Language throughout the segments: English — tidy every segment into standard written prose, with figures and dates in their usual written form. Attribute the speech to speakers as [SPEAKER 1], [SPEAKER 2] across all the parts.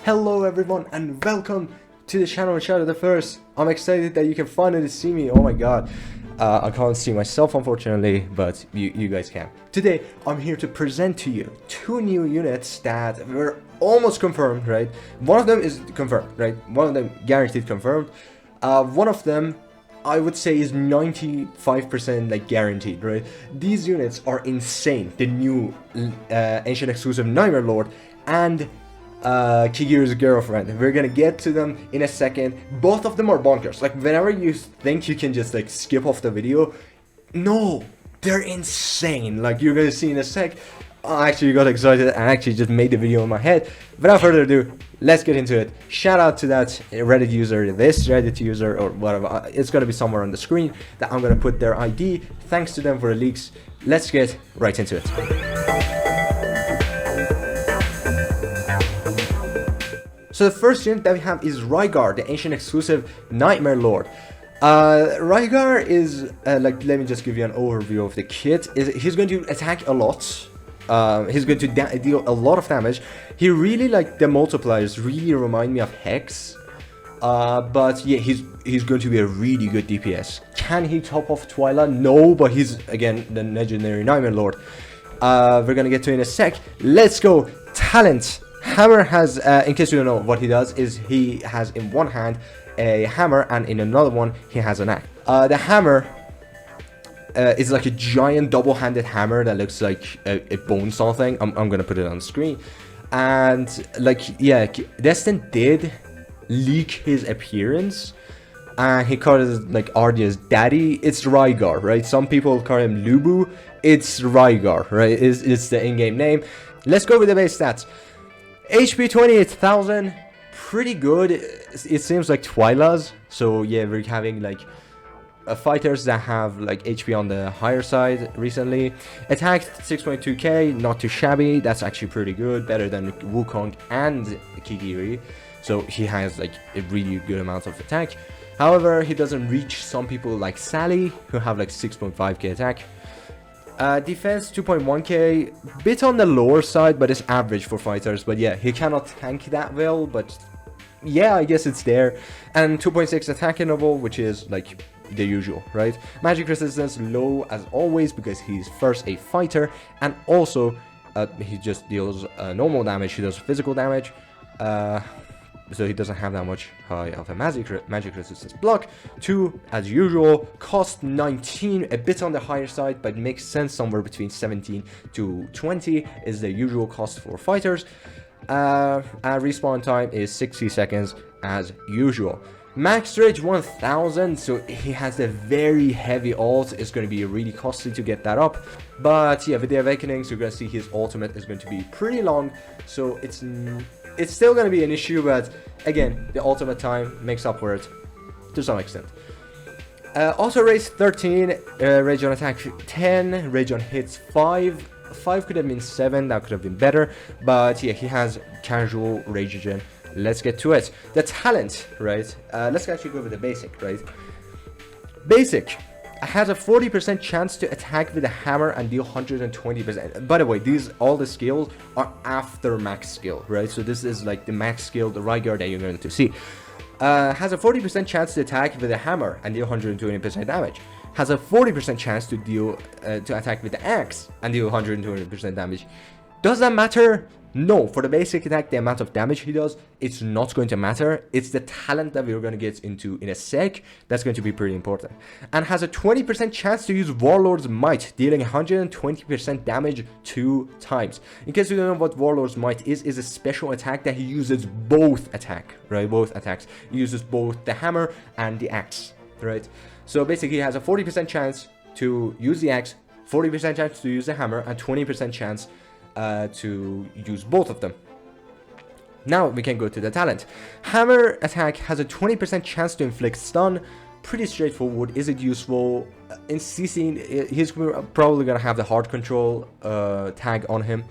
[SPEAKER 1] Hello everyone and welcome to the channel Shadow the First. I'm excited that you can finally see me. Oh my god. I can't see myself unfortunately, but you guys can. Today I'm here to present to you two new units that were almost confirmed, right? One of them is confirmed, right? One of them guaranteed confirmed. One of them I would say is 95% like guaranteed, right? These units are insane. The new Ancient Exclusive Nightmare Lord and Kigiri's girlfriend. We're gonna get to them in a second. Both of them are bonkers. Like, whenever you think you can just like skip off the video, no, they're insane. Like, you're gonna see in a sec. I actually got excited and actually just made the video in my head. Without further ado, let's get into it. Shout out to that Reddit user, this Reddit user, or whatever. It's gonna be somewhere on the screen that I'm gonna put their ID. Thanks to them for the leaks. Let's get right into it. So the first unit that we have is Rygar, the Ancient Exclusive Nightmare Lord. Rygar is, like, let me just give you an overview of the kit. He's going to attack a lot. He's going to deal a lot of damage. He really, like, the multipliers really remind me of Hex. But yeah, he's going to be a really good DPS. Can he top off Twyla? No, but he's, again, the legendary Nightmare Lord. We're gonna get to it in a sec. Let's go. Talent. Hammer has, in case you don't know what he does, is he has in one hand a hammer and in another one he has an axe. The hammer is like a giant double-handed hammer that looks like a bone saw thing. I'm gonna put it on the screen. And like, yeah, Destin did leak his appearance and he called it like Ardia's daddy. It's Rygar, right? Some people call him Lubu. It's Rygar, right? It's the in-game name. Let's go with the base stats. HP 28,000, pretty good. It seems like Twyla's. So yeah, we're having like fighters that have like HP on the higher side recently. Attack 6.2k, not too shabby. That's actually pretty good, better than Wukong and Kigiri. So he has like a really good amount of attack. However, he doesn't reach some people like Sally, who have like 6.5k attack. Defense 2.1k, bit on the lower side, but it's average for fighters. But yeah, he cannot tank that well, but yeah, I guess it's there. And 2.6 attack interval, which is like the usual, right? Magic resistance low as always because he's first a fighter, and also he just deals normal damage. He does physical damage, so he doesn't have that much high of a magic resistance block. 2, as usual, cost 19, a bit on the higher side, but makes sense. Somewhere between 17 to 20 is the usual cost for fighters. And respawn time is 60 seconds as usual. Max rage 1000, so he has a very heavy ult. It's going to be really costly to get that up, but yeah, with the awakenings you're going to see his ultimate is going to be pretty long, so it's still going to be an issue, but again, the ultimate time makes up for it to some extent. Also raise 13, rage on attack 10, rage on hits 5 could have been 7, that could have been better, but yeah, he has casual rage regen. Let's get to it. The talent, right? Let's actually go with the basic, right? Basic has a 40% chance to attack with a hammer and deal 120%. By the way, all the skills are after max skill, right? So this is like the max skill, the Rygar that you're going to see. Has a 40% chance to attack with a hammer and deal 120% damage. Has a 40% chance to deal to attack with the axe and deal 120% damage. Does that matter? No, for the basic attack, the amount of damage he does, it's not going to matter. It's the talent that we're going to get into in a sec that's going to be pretty important. And has a 20% chance to use Warlord's Might, dealing 120% damage 2 times. In case you don't know what Warlord's Might is a special attack that he uses both attack, right? Both attacks. He uses both the hammer and the axe, right? So basically he has a 40% chance to use the axe, 40% chance to use the hammer, and 20% chance to use both of them. Now we can go to the talent. Hammer attack has a 20% chance to inflict stun. Pretty straightforward. Is it useful? In CC, he's probably gonna have the hard control tag on him.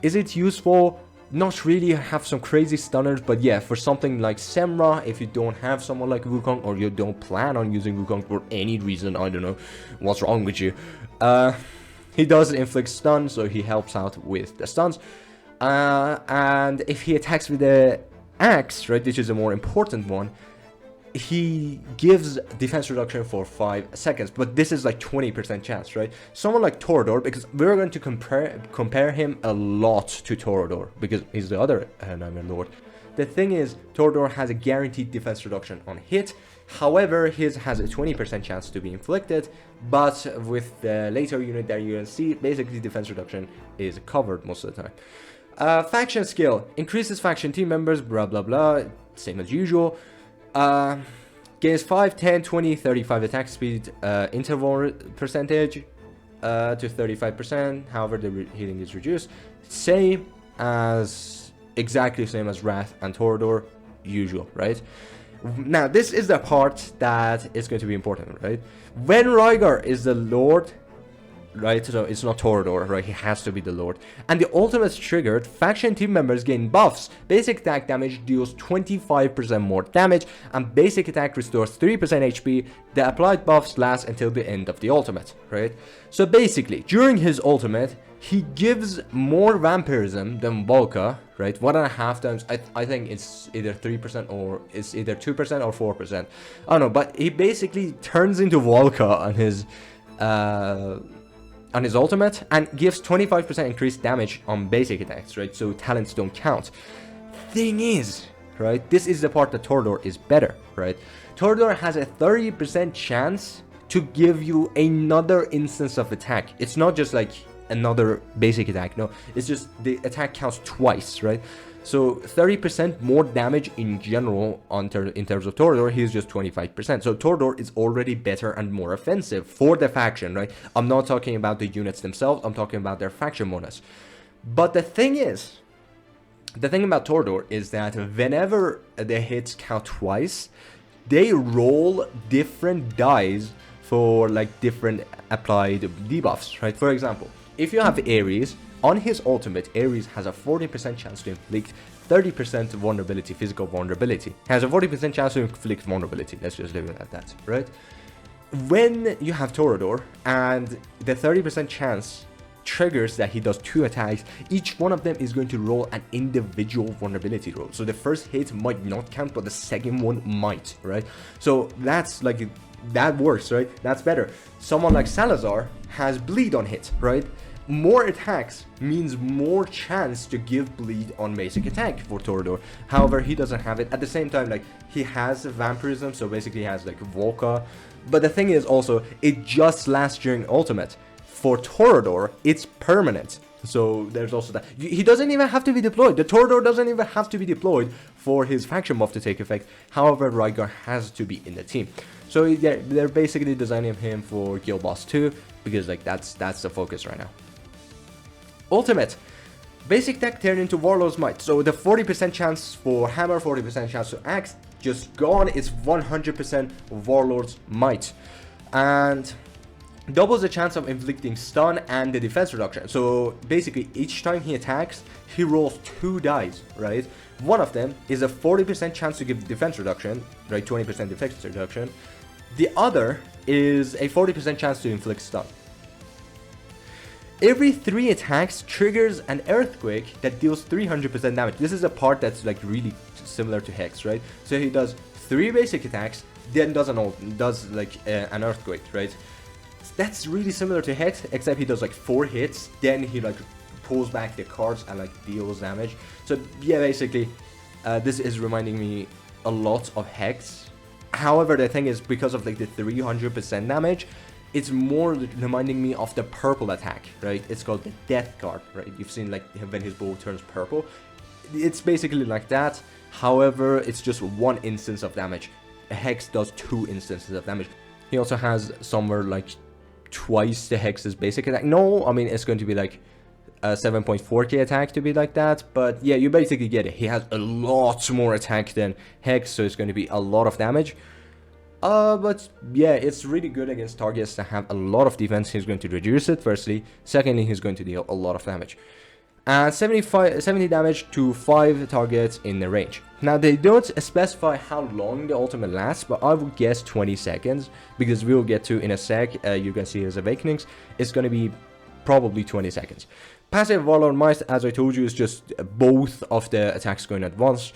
[SPEAKER 1] Is it useful? Not really. Have some crazy stunners, but yeah, for something like Semra, if you don't have someone like Wukong, or you don't plan on using Wukong for any reason, I don't know what's wrong with you, he does inflict stun, so he helps out with the stuns. And if he attacks with the Axe, right, which is a more important one, he gives defense reduction for 5 seconds, but this is like 20% chance, right? Someone like Torador, because we're going to compare him a lot to Torador, because he's the other Nightmare Lord. The thing is, Torador has a guaranteed defense reduction on hit, however, his has a 20% chance to be inflicted, but with the later unit that you're gonna see, basically defense reduction is covered most of the time. Faction skill, increases faction team members, blah blah blah, same as usual. Gains 5, 10, 20, 35 attack speed, interval percentage to 35%, however the healing is reduced. Same as, exactly same as Wrath and Torador, usual, right? Now, this is the part that is going to be important, right? When Rygar is the Lord, right, so it's not Torador, right, he has to be the Lord, and the ultimate's triggered, faction team members gain buffs. Basic attack damage deals 25% more damage, and basic attack restores 3% HP. The applied buffs last until the end of the ultimate, right? So basically, during his ultimate, he gives more vampirism than Volca, right? 1.5 times. I think it's either 3% or it's either 2% or 4%. I don't know, but he basically turns into Volca on his ultimate and gives 25% increased damage on basic attacks, right? So talents don't count. Thing is, right, this is the part that Torador is better, right? Torador has a 30% chance to give you another instance of attack. It's not just like another basic attack, no, it's just the attack counts twice, right? So 30% more damage in general in terms of Torador. He's just 25%. So Torador is already better and more offensive for the faction, right? I'm not talking about the units themselves, I'm talking about their faction bonus. But the thing about Torador is that whenever the hits count twice, they roll different dice for like different applied debuffs, right? For example, if you have Ares, on his ultimate, Ares has a 40% chance to inflict 30% vulnerability, physical vulnerability. Has a 40% chance to inflict vulnerability. Let's just leave it at that, right? When you have Torador and the 30% chance triggers that he does 2 attacks, each one of them is going to roll an individual vulnerability roll. So the first hit might not count, but the second one might, right? So that's like, that works, right? That's better. Someone like Salazar has bleed on hit, right? More attacks means more chance to give bleed on basic attack for Torador. However, he doesn't have it. At the same time, like, he has vampirism, so basically he has like Volca. But the thing is also, it just lasts during ultimate. For Torador, it's permanent. So there's also that. He doesn't even have to be deployed. The Torador doesn't even have to be deployed for his faction buff to take effect. However, Rygar has to be in the team. So they're basically designing him for Guild Boss 2, because like that's the focus right now. Ultimate. Basic attack turned into Warlord's Might. So the 40% chance for Hammer, 40% chance to Axe, just gone. It's 100% Warlord's Might. And doubles the chance of inflicting stun and the defense reduction. So basically, each time he attacks, he rolls 2 dice, right? One of them is a 40% chance to give defense reduction, right? 20% defense reduction. The other is a 40% chance to inflict stun. Every 3 attacks triggers an earthquake that deals 300% damage. This is a part that's like really similar to Hex, right? So he does 3 basic attacks, then does an earthquake, right? That's really similar to Hex, except he does like 4 hits, then he like pulls back the cards and like deals damage. So yeah, basically, this is reminding me a lot of Hex. However, the thing is, because of like the 300% damage, it's more reminding me of the purple attack, right? It's called the Death card, right? You've seen like when his bow turns purple. It's basically like that. However, it's just 1 instance of damage. A Hex does 2 instances of damage. He also has somewhere like twice the Hex's basic attack. No, I mean, it's going to be like a 7.4k attack to be like that. But yeah, you basically get it. He has a lot more attack than Hex, so it's going to be a lot of damage. But yeah, it's really good against targets that have a lot of defense. He's going to reduce it, firstly. Secondly, he's going to deal a lot of damage. And 70 damage to 5 targets in the range. Now, they don't specify how long the ultimate lasts, but I would guess 20 seconds. Because we'll get to in a sec, you can see his awakenings. It's going to be probably 20 seconds. Passive Warlord Might, as I told you, is just both of the attacks going at once.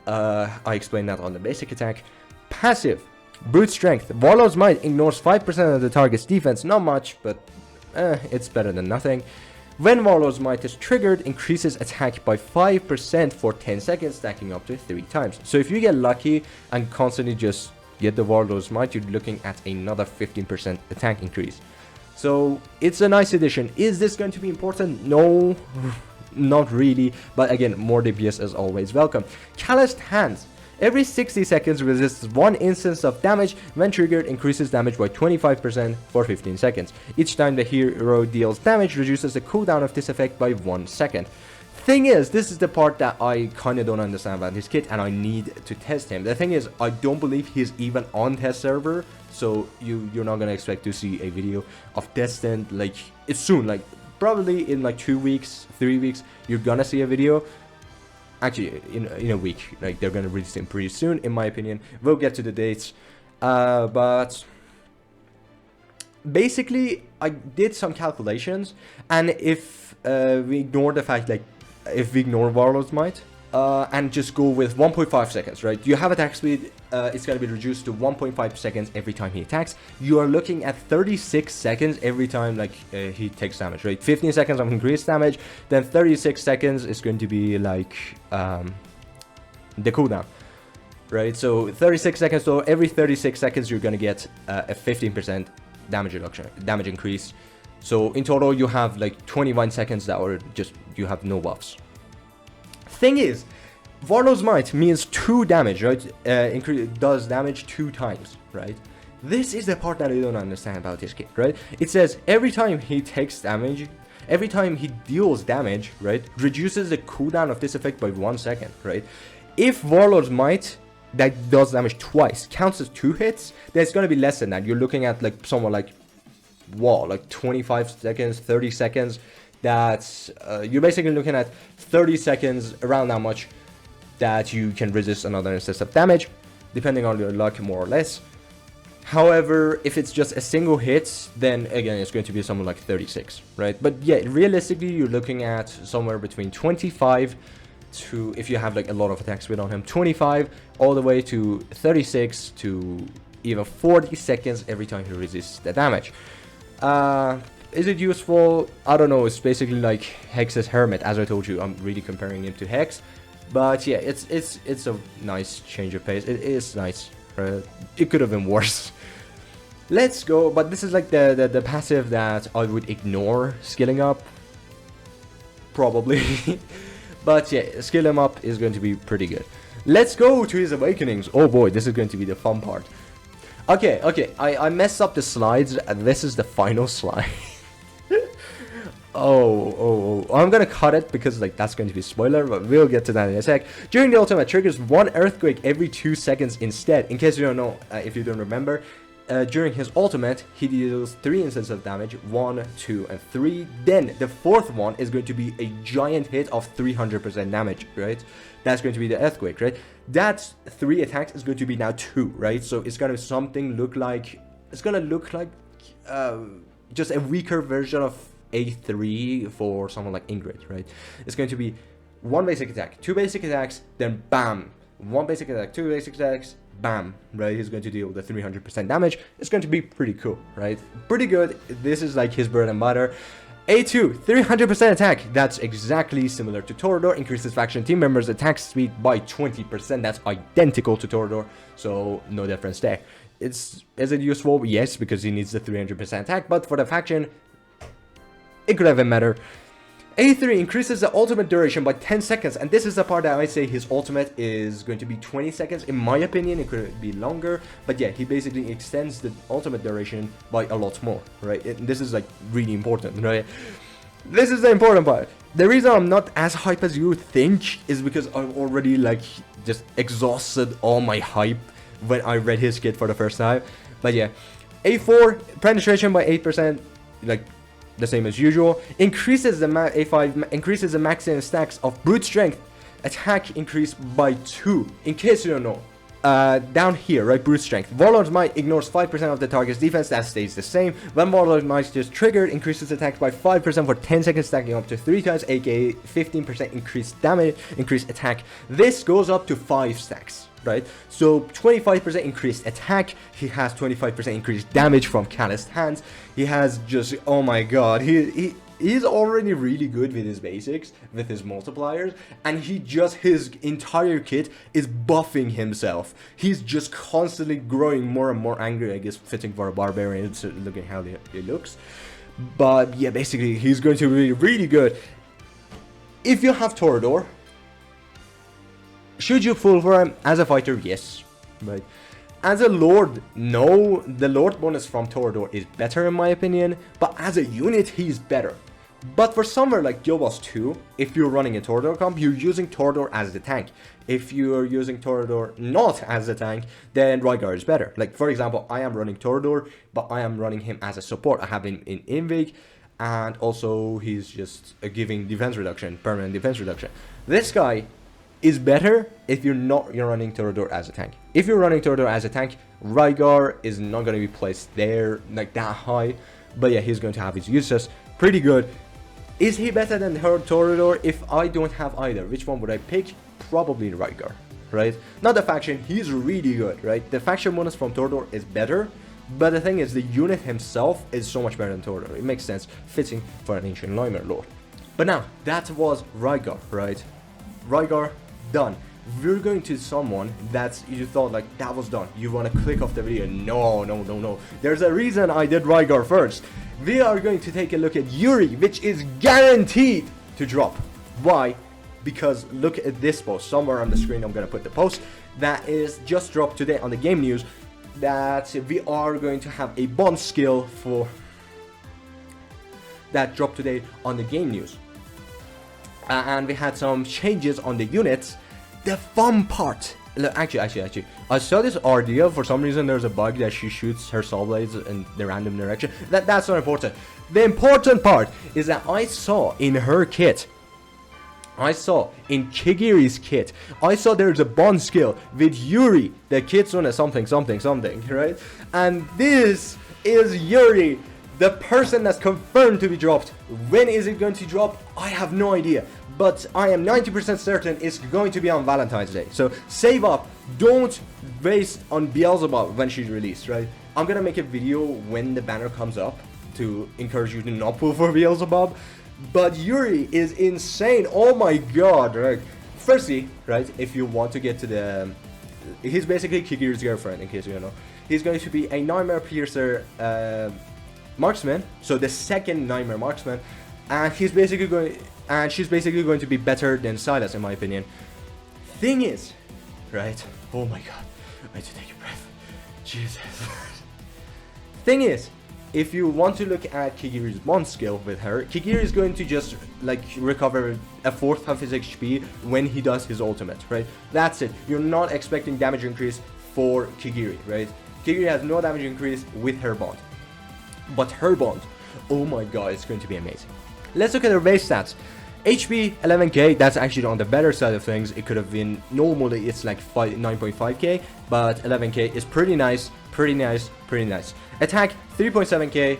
[SPEAKER 1] I explained that on the basic attack. Passive, brute strength. Warlord's Might ignores 5% of the target's defense. Not much, but it's better than nothing. When Warlord's Might is triggered, increases attack by 5% for 10 seconds, stacking up to 3 times. So if you get lucky and constantly just get the Warlord's Might, you're looking at another 15% attack increase. So it's a nice addition. Is this going to be important? No, not really. But again, more DPS is always welcome. Calloused Hands. Every 60 seconds resists 1 instance of damage. When triggered, increases damage by 25% for 15 seconds. Each time the hero deals damage, reduces the cooldown of this effect by 1 second. Thing is, this is the part that I kind of don't understand about this kit, and I need to test him. The thing is, I don't believe he's even on test server, so you're not gonna expect to see a video of testing. Like, it's soon, like probably in like 2 weeks, 3 weeks, you're gonna see a video. Actually, in a week, like they're gonna release him pretty soon, in my opinion. We'll get to the dates, but basically, I did some calculations, and if we ignore the fact, like, if we ignore Warlord's Might, and just go with 1.5 seconds, right? You have attack speed, it's gonna be reduced to 1.5 seconds every time he attacks. You are looking at 36 seconds every time, like, he takes damage, right? 15 seconds of increased damage, then 36 seconds is going to be like the cooldown, right? So 36 seconds, so every 36 seconds you're gonna get a 15% damage reduction, damage increase. So in total you have like 21 seconds that are just, you have no buffs. Thing is, Warlord's Might means 2 damage, right? Does damage 2 times, right? This is the part that I don't understand about this kit, right? It says every time he takes damage, every time he deals damage, right, reduces the cooldown of this effect by 1 second, right? If Warlord's Might that does damage twice counts as 2 hits, then it's gonna be less than that. You're looking at like somewhat like, wow, like 25 seconds, 30 seconds. That's you're basically looking at 30 seconds, around that much, that you can resist another instance of damage, depending on your luck, more or less. However, if it's just a single hit, then again it's going to be somewhere like 36, right? But yeah, realistically you're looking at somewhere between 25 to, if you have like a lot of attack speed on him, 25 all the way to 36 to even 40 seconds every time he resists the damage. Is it useful? I don't know. It's basically like Hex's Hermit. As I told you, I'm really comparing him to Hex. But yeah, it's a nice change of pace. It is nice. It could have been worse. Let's go. But this is like the passive that I would ignore skilling up. Probably. But yeah, skill him up is going to be pretty good. Let's go to his awakenings. Oh boy, this is going to be the fun part. Okay, I messed up the slides, and this is the final slide. Oh, I'm gonna cut it because like that's going to be a spoiler, but we'll get to that in a sec. During the ultimate, triggers 1 earthquake every 2 seconds instead. In case you don't know, if you don't remember, during his ultimate, he deals 3 instances of damage, 1, 2, and 3. Then the 4th one is going to be a giant hit of 300% damage, right? That's going to be the earthquake, right? That 3 attacks is going to be now 2, right? So it's gonna look like just a weaker version of A3 for someone like Ingrid, right? It's going to be 1 basic attack, 2 basic attacks, then bam, 1 basic attack, 2 basic attacks, bam, right? He's going to deal the 300% damage. It's going to be pretty cool, right? Pretty good. This is like his bread and butter. A2, 300% attack. That's exactly similar to Toreador. Increases faction team members' attack speed by 20%. That's identical to Toreador, so no difference there. Is it useful? Yes, because he needs the 300% attack, but for the faction, it could have been better. A3 increases the ultimate duration by 10 seconds, and this is the part that I say his ultimate is going to be 20 seconds. In my opinion, it could be longer, but yeah, he basically extends the ultimate duration by a lot more, right? This is like really important, right? This is the important part. The reason I'm not as hype as you think is because I've already like just exhausted all my hype when I read his kit for the first time. But yeah, A4 penetration by 8%, like the same as usual. Increases the A5 increases the maximum stacks of brute strength, attack increase by 2. In case you don't know, down here, right, brute strength. Warlord's Might ignores 5% of the target's defense, that stays the same. When Warlord's Might is triggered, increases attack by 5% for 10 seconds, stacking up to 3 times, aka 15% increased damage, increased attack. This goes up to 5 stacks, right? So 25% increased attack, he has 25% increased damage from calloused hands. He has just, oh my god, he's already really good with his basics, with his multipliers, and his entire kit is buffing himself. He's just constantly growing more and more angry, I guess, fitting for a barbarian, looking how he looks. But yeah, basically, he's going to be really good. If you have Toreador, should you full for him? As a fighter, yes, right? As a Lord, no. The Lord bonus from Toreador is better in my opinion, but as a unit, he's better. But for somewhere like Guild Wars 2, if you're running a Toreador comp, you're using Toreador as the tank. If you're using Toreador not as a tank, then Rygar is better. Like, for example, I am running Toreador, but I am running him as a support. I have him in Invig, and also he's just giving defense reduction, permanent defense reduction. This guy is better if you're running Toreador as a tank. If you're running Toreador as a tank, Rygar is not going to be placed there like that high. But yeah, he's going to have his uses. Pretty good. Is he better than her Toreador? If I don't have either, which one would I pick? Probably Rygar, right? Not the faction, he's really good, right? The faction bonus from Toreador is better, but the thing is, the unit himself is so much better than Toreador. It makes sense, fitting for an Ancient Nightmare Lord. But now, that was Rygar, right? Rygar, done. We're going to someone that you thought like that was done. You want to click off the video. No. There's a reason I did Rygar first. We are going to take a look at Yuri, which is guaranteed to drop. Why? Because look at this post. Somewhere on the screen I'm going to put the post that is just dropped today on the game news, that we are going to have a bond skill for that dropped today on the game news. And we had some changes on the units. The fun part, actually, I saw this Ardea. For some reason, there's a bug that she shoots her saw blades in the random direction. That's not important. The important part is that I saw in her kit, I saw in Kigiri's kit, I saw there's a bond skill with Yuri. The kit's on a something, right? And this is Yuri, the person that's confirmed to be dropped. When is it going to drop? I have no idea. But I am 90% certain it's going to be on Valentine's Day. So save up. Don't waste on Beelzebub when she's released, right? I'm gonna make a video when the banner comes up to encourage you to not pull for Beelzebub. But Yuri is insane. Oh my god, right? Firstly, right, if you want to get to the... he's basically Kigiri's girlfriend, in case you don't know. He's going to be a Nightmare Piercer marksman. So the second Nightmare marksman. And she's basically going to be better than Silas, in my opinion. Thing is, right? Oh my god, I need to take a breath. Jesus. Thing is, if you want to look at Kigiri's bond skill with her, Kigiri is going to just like recover a fourth of his HP when he does his ultimate, right? That's it. You're not expecting damage increase for Kigiri, right? Kigiri has no damage increase with her bond. But her bond, oh my god, it's going to be amazing. Let's look at her base stats. HP 11k, that's actually on the better side of things. It could have been, normally it's like 9.5k, but 11k is pretty nice. Attack 3.7k,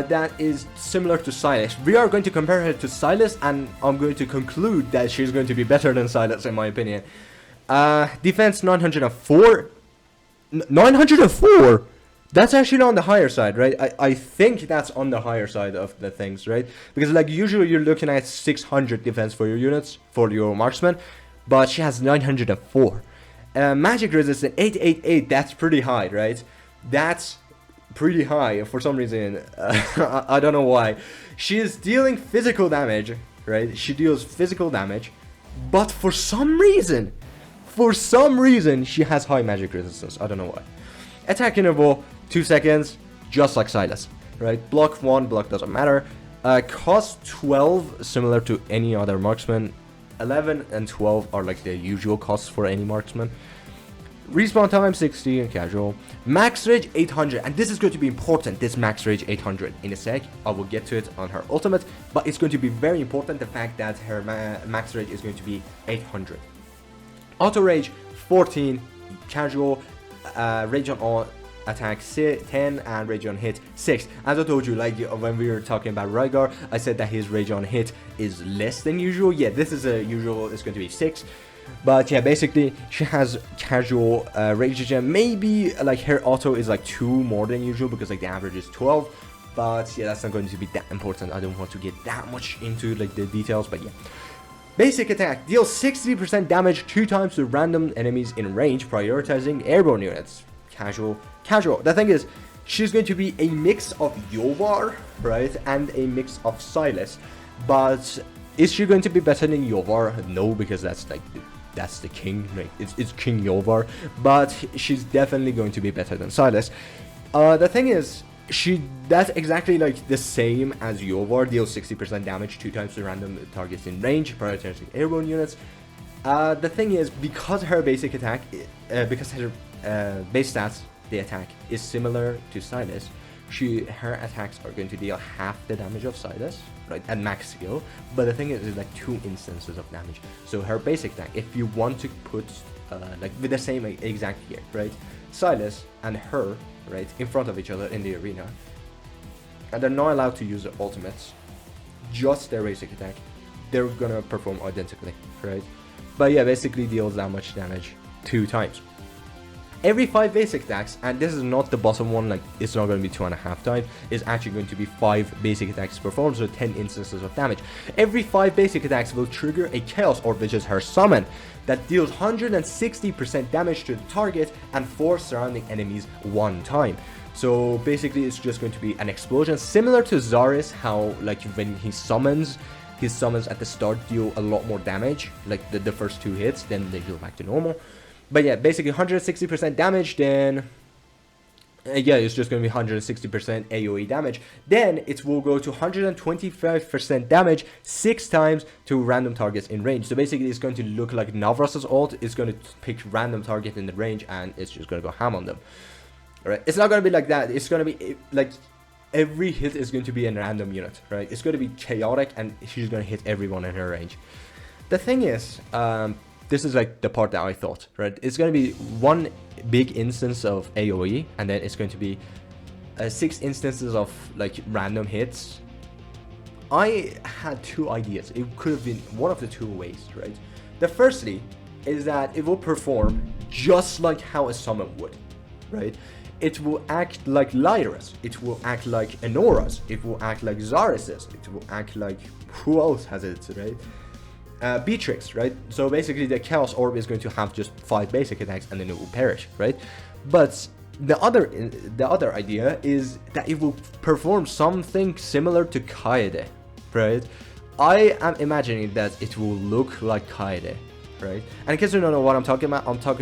[SPEAKER 1] that is similar to Silas. We are going to compare her to Silas, and I'm going to conclude that she's going to be better than Silas, in my opinion. Defense 904. 904? That's actually on the higher side, right? I think that's on the higher side of the things, right? Because like usually you're looking at 600 defense for your units, for your marksman, but she has 904. Magic resistance 888, that's pretty high, right? That's pretty high for some reason. I don't know why. She is dealing physical damage, right? She deals physical damage, but for some reason she has high magic resistance. I don't know why. Attack interval 2 seconds, just like Silas, right? Block 1, block doesn't matter. Cost 12, similar to any other marksman. 11 and 12 are like the usual costs for any marksman. Respawn time 60 and casual. Max rage 800, and this is going to be important, this max rage 800 in a sec. I will get to it on her ultimate, but it's going to be very important, the fact that her max rage is going to be 800. Auto rage 14, casual, rage on attack 10 and rage on hit 6. As I told you, like when we were talking about Rygar, I said that his rage on hit is less than usual. Yeah, this is a usual, it's going to be 6. But yeah, basically she has casual rage gem. Maybe like her auto is like 2 more than usual because like the average is 12. But yeah, that's not going to be that important. I don't want to get that much into like the details, but yeah. Basic attack deals 60% damage 2 times to random enemies in range, prioritizing airborne units. Casual. The thing is, she's going to be a mix of Yovar, right, and a mix of Silas. But is she going to be better than Yovar? No, because that's like that's the king. Right? It's King Yovar. But she's definitely going to be better than Silas. The thing is, that's exactly like the same as Yovar, deals 60% damage 2 times to random targets in range, prioritizing airborne units. The thing is, because her basic attack, because her base stats, the attack is similar to Silas, her attacks are going to deal half the damage of Silas, right, at max skill. But the thing is, it's like 2 instances of damage. So her basic attack, if you want to put like with the same exact gear, right, Silas and her, right, in front of each other in the arena, and they're not allowed to use their ultimates, just their basic attack, they're gonna perform identically, right? But yeah, basically deals that much damage 2 times. Every 5 basic attacks, and this is not the bottom one, like it's not going to be 2.5 times, it's actually going to be 5 basic attacks performed, so 10 instances of damage. Every 5 basic attacks will trigger a chaos orb, which is her summon, that deals 160% damage to the target and 4 surrounding enemies 1 time. So basically it's just going to be an explosion, similar to Zaris, how like when he summons, his summons at the start deal a lot more damage, like the first 2 hits, then they go back to normal. But yeah, basically 160% damage, then yeah, it's just going to be 160% AoE damage. Then it will go to 125% damage 6 times to random targets in range. So basically it's going to look like Navras's ult. It's going to pick random target in the range and it's just going to go ham on them. Alright, it's not going to be like that. It's going to be like every hit is going to be a random unit, right? It's going to be chaotic and she's going to hit everyone in her range. The thing is, this is like the part that I thought, right? It's going to be 1 big instance of AoE, and then it's going to be 6 instances of like random hits. I had 2 ideas. It could have been one of the 2 ways, right? The firstly is that it will perform just like how a summon would, right? It will act like Lyra's, it will act like Enora's, it will act like Zaris's, it will act like who else has it, right? Beatrix, right? So basically the Chaos Orb is going to have just 5 basic attacks and then it will perish, right? But the other idea is that it will perform something similar to Kaede, right? I am imagining that it will look like Kaede, right? And in case you don't know what I'm talking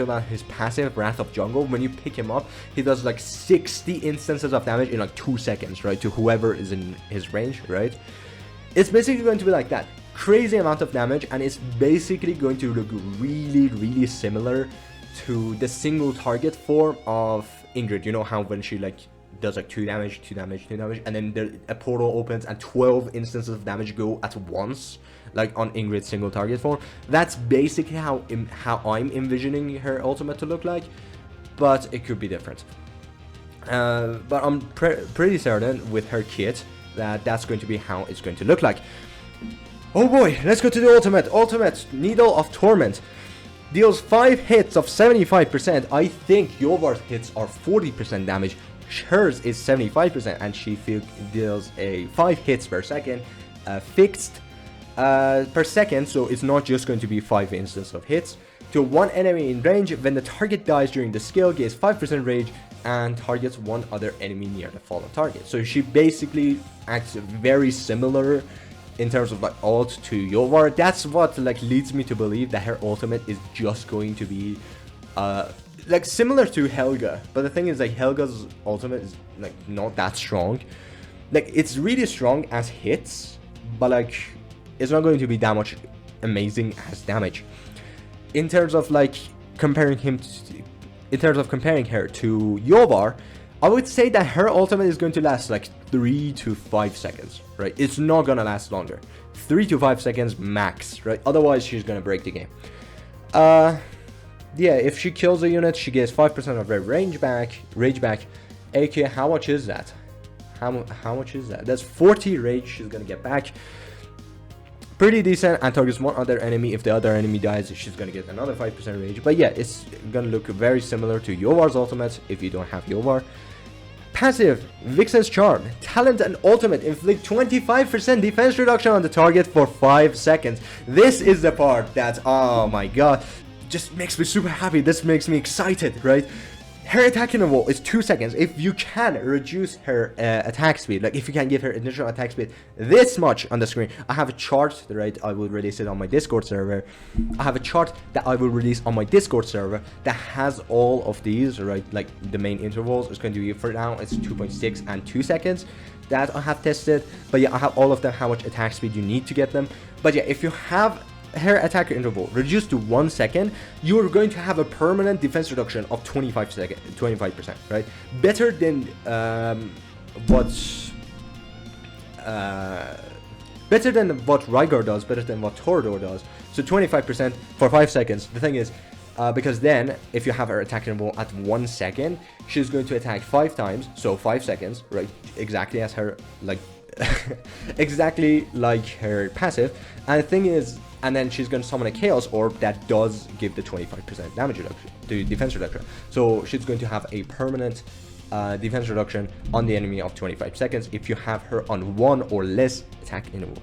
[SPEAKER 1] about his passive Wrath of Jungle. When you pick him up, he does like 60 instances of damage in like 2 seconds, right? To whoever is in his range, right? It's basically going to be like that. Crazy amount of damage, and it's basically going to look really similar to the single target form of Ingrid. You know how when she like does like 2 damage, and then a portal opens and 12 instances of damage go at once, like on Ingrid's single target form. That's basically how I'm envisioning her ultimate to look like, but it could be different. But I'm pretty certain with her kit that that's going to be how it's going to look like. Oh boy, let's go to the ultimate. Ultimate, Needle of Torment. Deals 5 hits of 75%. I think Yovar's hits are 40% damage. Hers is 75%, and she deals 5 hits per second, fixed per second, so it's not just going to be 5 instances of hits. To 1 enemy in range, when the target dies during the skill, gains 5% rage and targets 1 other enemy near the fallen target. So she basically acts very similar in terms of like ult to Yovar. That's what like leads me to believe that her ultimate is just going to be like similar to Helga. But the thing is, like, Helga's ultimate is like not that strong. Like, it's really strong as hits, but like it's not going to be that much amazing as damage. In terms of like comparing her to Yovar, I would say that her ultimate is going to last like 3 to 5 seconds, right? It's not gonna last longer. 3 to 5 seconds max, right? Otherwise, she's gonna break the game. yeah, if she kills a unit, she gets 5% of her rage back. AK, how much is that? How much is that? That's 40 rage she's gonna get back. Pretty decent, and targets one other enemy. If the other enemy dies, she's gonna get another 5% rage. But yeah, it's gonna look very similar to Yovar's ultimate if you don't have Yovar. Passive, Vixen's Charm. Talent and ultimate inflict 25% defense reduction on the target for 5 seconds. This is the part that, oh my god, just makes me super happy. This makes me excited, right? Her attack interval is 2 seconds. If you can reduce her attack speed, like if you can give her additional attack speed this much on the screen, I have a chart, right? I will release it on my Discord server. I have a chart that I will release on my Discord server that has all of these, right? Like the main intervals. It's going to be, for now, it's 2.6 and 2 seconds that I have tested. But yeah, I have all of them, how much attack speed you need to get them. But yeah, if you have her attack interval reduced to 1 second, you're going to have a permanent defense reduction of 25%, right? Better than what Rygar does, better than what Torador does. So 25% for 5 seconds. The thing is, because then if you have her attack interval at 1 second, she's going to attack 5 times, so 5 seconds, right? Exactly as her, like exactly like her passive. And the thing is, and then she's going to summon a Chaos Orb that does give the 25% damage reduction, the defense reduction. So she's going to have a permanent defense reduction on the enemy of 25 seconds if you have her on 1 or less attack interval.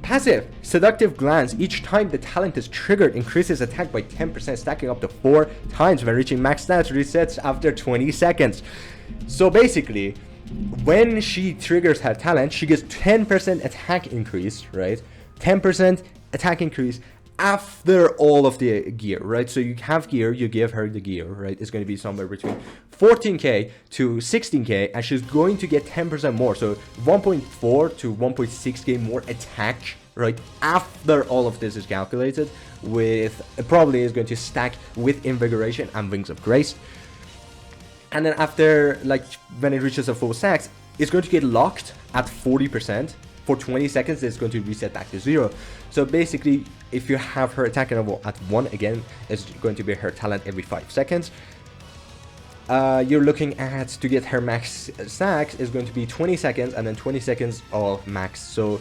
[SPEAKER 1] Passive, Seductive Glance. Each time the talent is triggered, increases attack by 10%, stacking up to 4 times when reaching max stats. Resets after 20 seconds. So basically, when she triggers her talent, she gets 10% attack increase, right? 10% attack increase after all of the gear, right? So you have gear, you give her the gear, right? It's going to be somewhere between 14k to 16k, and she's going to get 10% more, so 1.4 to 1.6k more attack, right? After all of this is calculated, with probably is going to stack with Invigoration and Wings of Grace. And then after, like, when it reaches a full stacks, it's going to get locked at 40%. For 20 seconds, it's going to reset back to 0. So basically, if you have her attack interval at 1, again, it's going to be her talent every 5 seconds. You're looking at, to get her max stacks, is going to be 20 seconds and then 20 seconds of max. So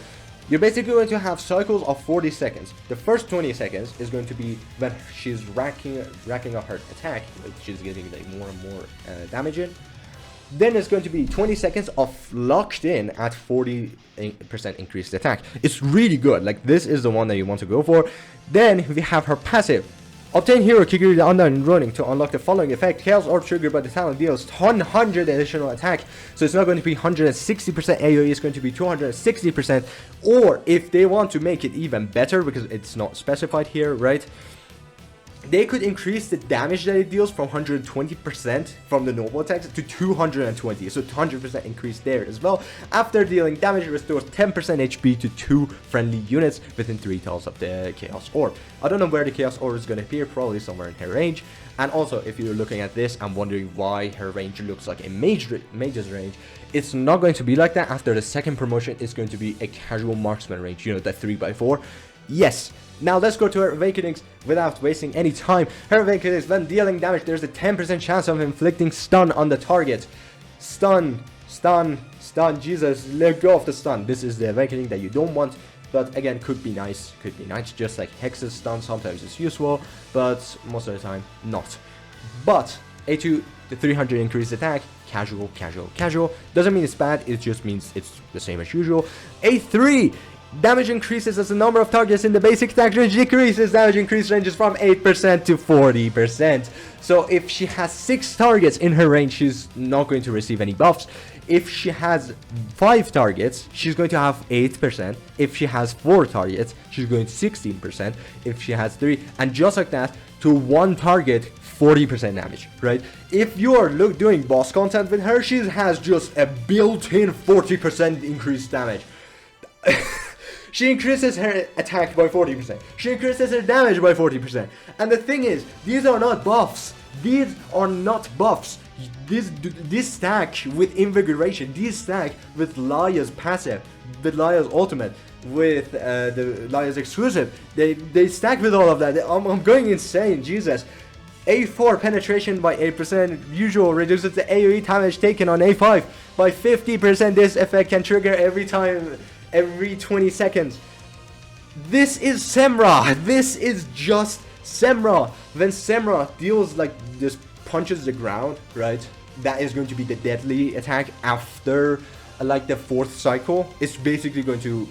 [SPEAKER 1] you're basically going to have cycles of 40 seconds. The first 20 seconds is going to be when she's racking up her attack, like she's getting like more and more damage in. Then it's going to be 20 seconds of locked in at 40% increased attack. It's really good. Like, this is the one that you want to go for. Then we have her passive. Obtain hero Kigiri the Undying Running to unlock the following effect. Chaos Orb triggered by the talent deals 100 additional attack. So it's not going to be 160% AoE, it's going to be 260%. Or if they want to make it even better, because it's not specified here, right? They could increase the damage that it deals from 120% from the normal attacks to 220, so 200% increase there as well. After dealing damage, it restores 10% HP to 2 friendly units within 3 tiles of the Chaos Orb. I don't know where the Chaos Orb is going to appear, probably somewhere in her range. And also, if you're looking at this and wondering why her range looks like a mage's range, it's not going to be like that. After the second promotion, it's going to be a casual marksman range, you know, the 3x4. Yes. Now let's go to her Awakenings without wasting any time. Her Awakenings, when dealing damage, there's a 10% chance of inflicting stun on the target. Stun, Jesus, let go of the stun. This is the Awakening that you don't want, but again, could be nice, just like Hex's stun, sometimes it's useful, but most of the time, not. But A2, the 300 increased attack, casual, doesn't mean it's bad, it just means it's the same as usual. A3, damage increases as the number of targets in the basic attack range decreases. Damage increase ranges from 8% to 40%. So if she has 6 targets in her range, she's not going to receive any buffs. If she has 5 targets, she's going to have 8%. If she has 4 targets, she's going to 16%. If she has 3, and just like that, to 1 target, 40% damage, right? If you are doing boss content with her, she has just a built-in 40% increased damage. She increases her attack by 40%. She increases her damage by 40%. And the thing is, these are not buffs. These are not buffs. This stack with Invigoration, these stack with Laya's passive, with Laya's ultimate. with the Lions exclusive. They stack with all of that. I'm going insane, Jesus. A4 penetration by 8%, usual reduces the AoE damage taken on A5 by 50%. This effect can trigger every 20 seconds. This is Semra. This is just Semra. When Semra deals like this, punches the ground, right? That is going to be the deadly attack after like the 4th cycle. It's basically going to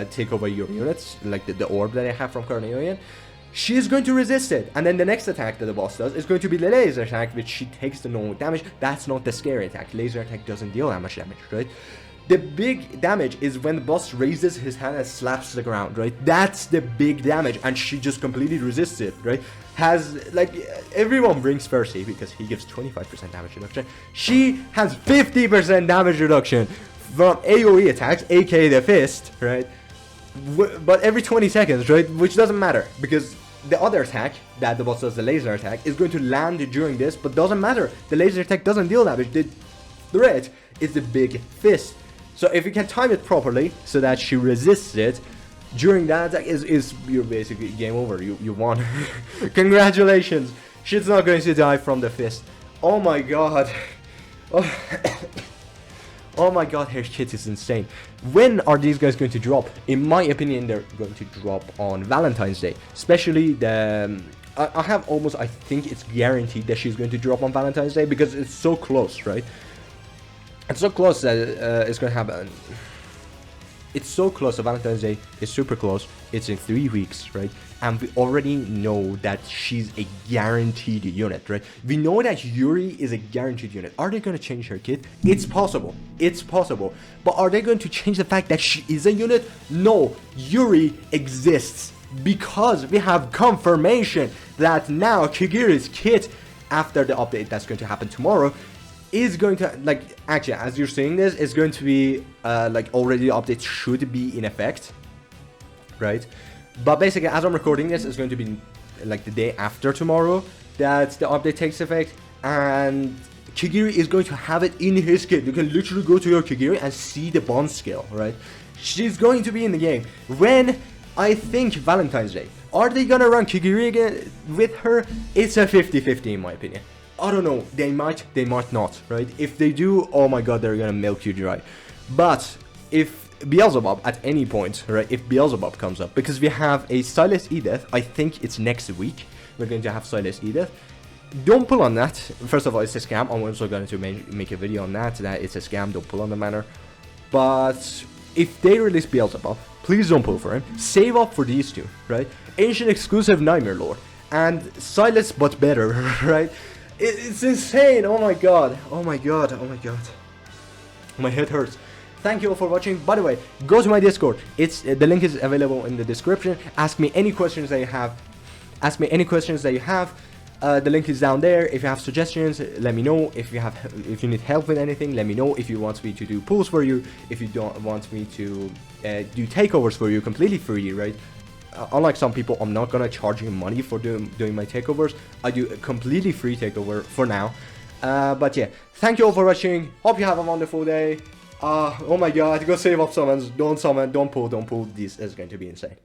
[SPEAKER 1] take over your units, like the orb that I have from Carnelian. She is going to resist it, and then the next attack that the boss does is going to be the laser attack, which she takes the normal damage. That's not the scary attack. Laser attack doesn't deal that much damage, right? The big damage is when the boss raises his hand and slaps the ground, right? That's the big damage, and she just completely resists it, right? Has, like, everyone brings Percy because he gives 25% damage reduction. She has 50% damage reduction from AoE attacks, aka the fist, right? But every 20 seconds, right? Which doesn't matter, because the other attack that the boss does, the laser attack, is going to land during this, but doesn't matter. The laser attack doesn't deal damage. The threat is the big fist. So if you can time it properly so that she resists it during that attack, is you're basically game over. You won. Congratulations. She's not going to die from the fist. Oh my god. Oh. Oh my god, her kit is insane. When are these guys going to drop? In my opinion, they're going to drop on Valentine's Day. Especially the... I have almost... I think it's guaranteed that she's going to drop on Valentine's Day because it's so close, right? It's so close that it's going to happen. It's so close. So Valentine's Day is super close. It's in 3 weeks, right? And we already know that she's a guaranteed unit, right? We know that Yuri is a guaranteed unit. Are they going to change her kit? It's possible. It's possible. But are they going to change the fact that she is a unit? No. Yuri exists because we have confirmation that now Kigiri's kit, after the update that's going to happen tomorrow, is going to, like, actually, as you're seeing this, it's going to be, like, already the update should be in effect, right? But basically, as I'm recording this, it's going to be, like, the day after tomorrow that the update takes effect, and Kigiri is going to have it in his kit. You can literally go to your Kigiri and see the bond skill, right? She's going to be in the game. When? I think Valentine's Day. Are they gonna run Kigiri again with her? It's a 50-50 in my opinion. I don't know, they might not, right? If they do, oh my god, they're gonna milk you dry. But if Beelzebub at any point, right, if Beelzebub comes up, because we have a Silas Edith, I think it's next week, we're going to have Silas Edith. Don't pull on that. First of all, it's a scam. I'm also going to make a video on that it's a scam. Don't pull on the matter. But if they release Beelzebub, please don't pull for him. Save up for these two, right? Ancient exclusive Nightmare Lord and Silas, but better, right? It's insane. Oh my god. Oh my god. Oh my god. My head hurts. Thank you all for watching. By the way, go to my Discord. The link is available in the description. Ask me any questions that you have. The link is down there. If you have suggestions, let me know. If you need help with anything, let me know. If you want me to do pulls for you, if you don't want me to do takeovers for you completely free, right? Unlike some people, I'm not gonna charge you money for doing my takeovers. I do a completely free takeover for now. But yeah, thank you all for watching. Hope you have a wonderful day. Oh my god, go save up summons. Don't summon, don't pull. This is going to be insane.